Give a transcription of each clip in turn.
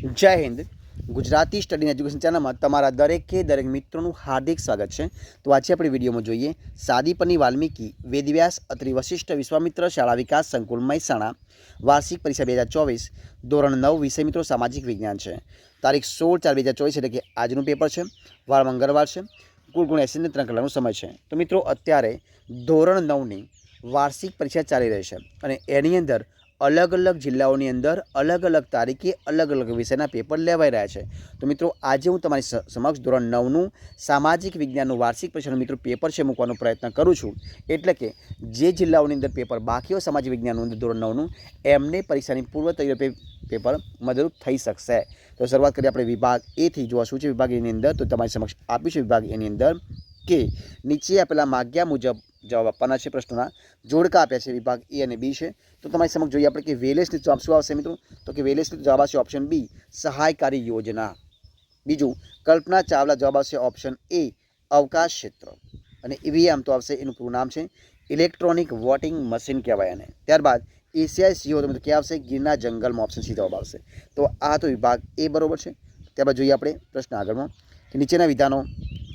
જય Hind. Gujarati study education ચેનલમાં તમારા દરેક મિત્રોનું હાર્દિક સ્વાગત છે. તો આજે આપણે વિડીયોમાં જોઈએ સાદીપની વાલ્મીકી વેદવ્યાસ અત્રિ વશિષ્ઠ વિશ્વામિત્ર શાળા વિકાસ સંકુલ મહેસાણા વાર્ષિક પરીક્ષા 2024 ધોરણ 9 વિષય મિત્રો સામાજિક વિજ્ઞાન છે. તારીખ 16/4/2024 એટલે કે આજનું પેપર છે. વાર મંગળવાર છે. કુલ ગુણ 80 ને 3 કલાકનો સમય છે. તો મિત્રો અત્યારે ધોરણ 9ની વાર્ષિક પરીક્ષા ચાલી રહી છે અને એની અંદર अलग अलग जिल्लाओनी अंदर अलग अलग तारीखे अलग अलग विषयना पेपर लेवाई रह्या छे। तो मित्रों आज हूँ तमारी समक्ष धोरण 9નું सामाजिक विज्ञानનું वार्षिक परीक्षाનું मित्रों पेपर छे मूकવાનો प्रयत्न करूँ छूँ। एटले के जे जिल्लाओनी अंदर पेपर बाकी हो सामाजिक विज्ञानનું अंदर धोरण 9નું एमने परीक्षानी पूर्व तैयारी पेपर मददरूप थई शकशे। तो शुरुआत करीए आपणे विभाग ए थी। जो शुं छे विभाग ए ની અંદર तो तमारी समक्ष आप्युं छे विभाग ए ની અંદર के नीचे आपेला माग्या मुजब जवाब आपवाना छे। प्रश्नोना जोड़का आप्या छे विभाग ए अने बी छे। तो तमारी समक्ष जोईए आपणे के वेलेसनी जवाब शुं आवशे मित्रों। तो कि वेलेसनी जवाब आवशे ऑप्शन बी सहायकारी योजना। बीजू कल्पना चावला जवाब आवशे ऑप्शन ए अवकाश क्षेत्र। अने ईवीएम तो आवशे एनुं पूरुं नाम छे इलेक्ट्रॉनिक वोटिंग मशीन कहेवाय आने। त्यारबाद एशियाई सीओ तो क्या आवशे गिरना जंगल में ऑप्शन सी जवाब आवशे। तो आ तो विभाग ए बरोबर छे। त्यारबाद जोईए आपणे प्रश्न आगळनो कि नीचेना विधानो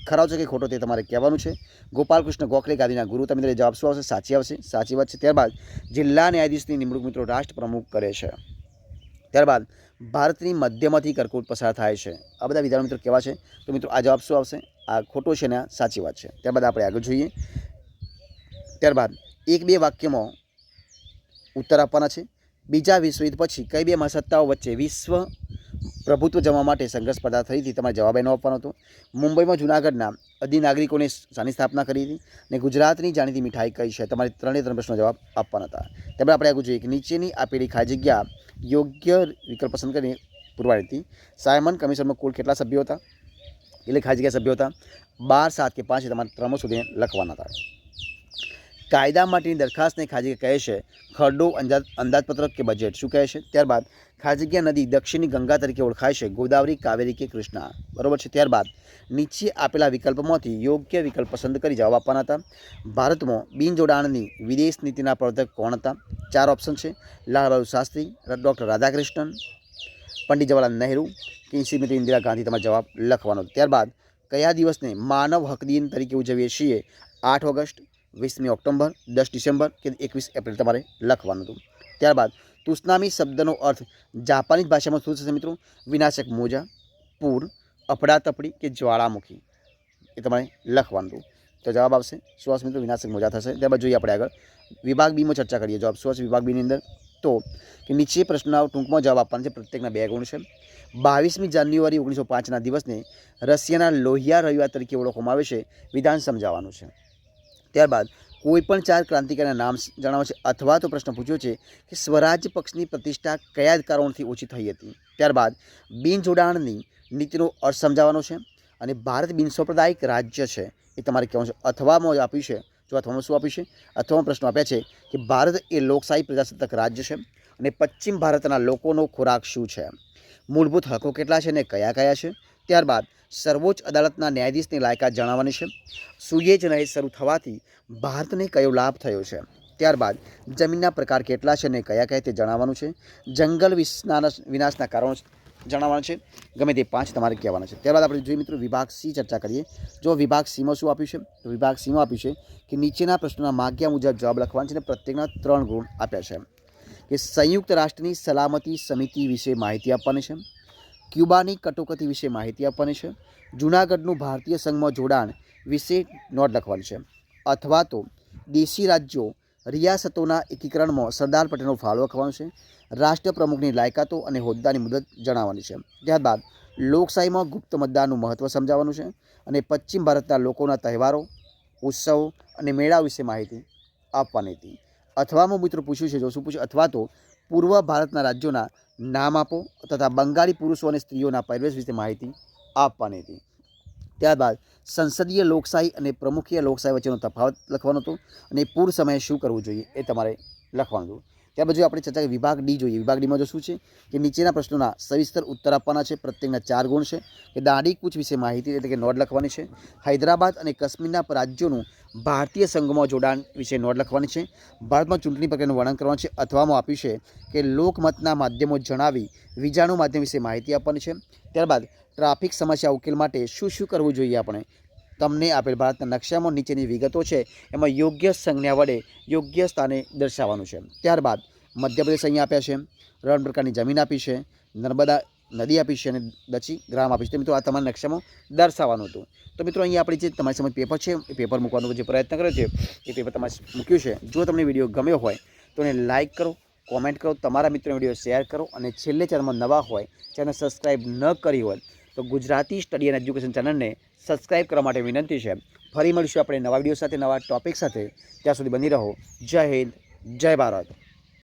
खराब छे कि खोटो ते तमारे कहेवानुं छे। गोपालकृष्ण गोखले गांधीना गुरु तमिल जवाब शुं आवशे साची आवशे साची वात छे। त्यारबाद जिल्ला न्यायाधीशनी निमणूक मित्रों राष्ट्रप्रमुख करे छे। त्यारबाद भारतनी मध्यमथी कर्कवृत पसार थाय छे। आ बधा विधानो मित्रों केवा छे। तो मित्रों आ जवाब शुं आवशे आ खोटो छे ने साची वात छे। त्यारबाद आपणे आगळ जोईए। त्यारबाद एक बे वाक्यमां उत्तर आपवाना छे। बीजा विश्वयुद्ध पछी कई बे महासत्ताओ वच्चे विश्व प्रभुत्व जमवा माटे संघर्ष स्पर्धा थई थी। तमारे जवाब एनो आपवानो हतो। मुंबईमां जूनागढ़ना अधी नागरिकोने शानी स्थापना करी थी ने गुजरातनी जाणीती मीठाई कई छे। तमारे त्रणेय त्रण प्रश्नों जवाब आपवाना हता। त्यारबाद आपणे आगळ जोईए कि नीचेनी आपेली खाली जग्या योग्य विकल्प पसंद करीने पुरवाड़ी थी। सायमन कमिशनमां कुल केटला सभ्यो हता એટલે ખાલી જગ્યા સભ્યો હતા 12, 7 કે 5 તમારે ક્રમો સુધી લખવાના હતા। कायदा माटेनी दरखास्तने खाली जग्या कहे छे खरडो अंदाजपत्रक के बजेट शुं कहे छे। त्यारबाद खाली जग्या नदी दक्षिणी गंगा तरीके ओळखाय छे गोदावरी कावेरी के कृष्णा बरोबर छे। त्यारबाद नीचे आपेला विकल्पमांथी योग्य विकल्प पसंद करी जवाब आपवाना हता। भारतमां बिनजोडाणनी विदेश नीतिना प्रवर्तक कोण हता। 4 ऑप्शन छे लाल बहादुर शास्त्री, डॉक्टर राधाकृष्णन, पंडित जवाहरलाल नेहरू के श्रीमती इंदिरा गांधी। तमारे जवाब लखवानो। त्यारबाद कया दिवसने मानव हक दिन तरीके उजवीए छीए 8 ऑगस्ट, 20 ऑक्टोबर, 10 डिसेम्बर के 21 एप्रिल तमारे लखवानुं हतुं। त्यारबाद तुस्नामी शब्दनो अर्थ जापानीज भाषामां शुं थशे मित्रों विनाशक मोजा, पूर, अफड़ातफड़ी के ज्वालामुखी ए तमारे लखवानुं हतुं। तो जवाब आवशे शुं आवशे मित्रों विनाशक मोजा थशे। त्यारबाद जोईए आपणे आगळ विभाग बी में चर्चा करिए। जवाब शुं आवशे विभाग बी नी अंदर तो कि नीचे प्रश्नों टूंकमां जवाब आपवाना छे। प्रत्येकना 2 गुण छे। 22 जान्युआरी 1905 दिवसने रशियाना लोहिया रविवार तरीके ओळखवामां आवे छे विधान समजाववानुं छे। त्यारबाद कोईपण 4 क्रांतिकारीना नाम जणावो छे अथवा तो प्रश्न पूछ्यो छे कि स्वराज्य पक्षनी प्रतिष्ठा कया कारणोथी ओછી थई हती। त्यारबाद बिनजोडाणनी नीतिनो अर्थ समजावવાનો છે અને भारत बिनसांप्रदायिक राज्य छे ए तमारे कहेवानुं छे। अथवामां आप्युं छे जो अथवामां शुं आप्युं छे अथवामां प्रश्न आप्या छे कि भारत ए लोकशाही प्रजासत्ताक राज्य छे અને पश्चिम भारतना लोकोनो खोराक शुं छे, मूलभूत हको केटला छे ने कया कया छे। त्यारबाद सर्वोच्च अदालतना न्यायाधीशनी लायकात जणाववानी छे। सुएज नहेर शरू थवाथी भारतने कयो लाभ थयो छे। त्यारबाद जमीनना प्रकार केटला छे ने कया कया ते जणाववानुं छे। जंगल विनाशना कारणो जणाववाना छे। गमे ते 5 तमारे कहेवाना छे। त्यारबाद आपणे जोईए मित्रों विभाग सी चर्चा करिए। जो विभाग सी में शुं आप्युं छे तो विभाग सी में आप्युं छे कि नीचेना प्रश्नोना माग्या मुजब जवाब लखवाना छे ने प्रत्येकना 3 गुण आप्या छे। कि संयुक्त राष्ट्रनी सलामती समिति विषे माहिती आपवानी छे। क्यूबानी कटोकटी विषे माहिती आपवानी छे। जूनागढ़નું भारतीय संघमां जोडाण विषे नोट लखवानी छे। अथवा तो देशी राज्यों रियासतोना एकीकरणमां सरदार पटेलनो फाळो लखवानो छे। राष्ट्र प्रमुखनी लायकातो अने होद्दानी मुदत जणाववानी छे। त्यारबाद लोकशाहीमां गुप्त मतदाननुं महत्व समजाववानुं छे अने पश्चिम भारतना लोकोना तहेवारो उत्सवो अने मेळा विषे माहिती आपवानी हती। अथवामां मित्रों पूछ्युं छे जो शुं पूछ्युं अथवा तो पूर्व भारतना राज्योना नाम आपो तथा बंगाળી पुरुषों और स्त्रीओना પહેરવેશ विषे माहिती आपवानी हती। त्यारबाद संसदीय लोकशाही और प्रमुखीय लोकशाही वच्चेनो तफावत लखवानो हतो अने पूर्व समये शुं करवुं जोईए ए तमारे लखवानुं हतुं। ત્યાર પછી આપણે ચર્ચા વિભાગ ડી જોઈએ. વિભાગ ડીમાં જો શું છે કે નીચેના પ્રશ્નોના સવિસ્તર ઉત્તર આપવાના છે. પ્રત્યેકના 4 ગુણ છે કે દાંડી કૂચ વિશે માહિતી એટલે કે નોંધ લખવાની છે. હૈદરાબાદ અને કાશ્મીરના રાજ્યોનું ભારતીય સંઘમાં જોડાણ વિશે નોંધ લખવાની છે. ભારતમાં ચૂંટણી પ્રક્રિયાનું વર્ણન કરવાનું છે. અથવામાં આપ્યું છે કે લોકમતના માધ્યમો જણાવી વિજાણુ માધ્યમ વિશે માહિતી આપવાની છે. ત્યારબાદ ટ્રાફિક સમસ્યા ઉકેલ માટે શું શું કરવું જોઈએ આપણે તમને આપેલ ભારતના નકશામાં નીચેની વિગતો છે એમાં યોગ્ય સંજ્ઞા વડે યોગ્ય સ્થાને દર્શાવવાનું છે. ત્યારબાદ મધ્યપ્રદેશ અહીંયા આપ્યા છે, 3 પ્રકારની જમીન આપી છે, નર્મદા નદી આપી છે અને દચી ગ્રામ આપી છે. મિત્રો આ તમારા નકશામાં દર્શાવવાનું હતું. તો મિત્રો અહીંયા આપણે જે તમારી સમજ પેપર છે એ પેપર મૂકવાનો જે પ્રયત્ન કર્યો છે એ પેપર તમારે મૂક્યું છે. જો તમને વિડીયો ગમ્યો હોય તો એને લાઇક કરો, કોમેન્ટ કરો, તમારા મિત્રોને વિડીયો શેર કરો અને છેલ્લે ચેનલમાં નવા હોય ચેનલ સબસ્ક્રાઈબ ન કરી હોય તો ગુજરાતી સ્ટડી એન્ડ એજ્યુકેશન ચેનલને સબસ્ક્રાઈબ કરવા માટે વિનંતી છે. ફરી મળીશું આપણે નવા વિડીયો સાથે, નવા ટોપિક સાથે. ત્યાં સુધી બની રહો. જય હિન્દ, જય ભારત.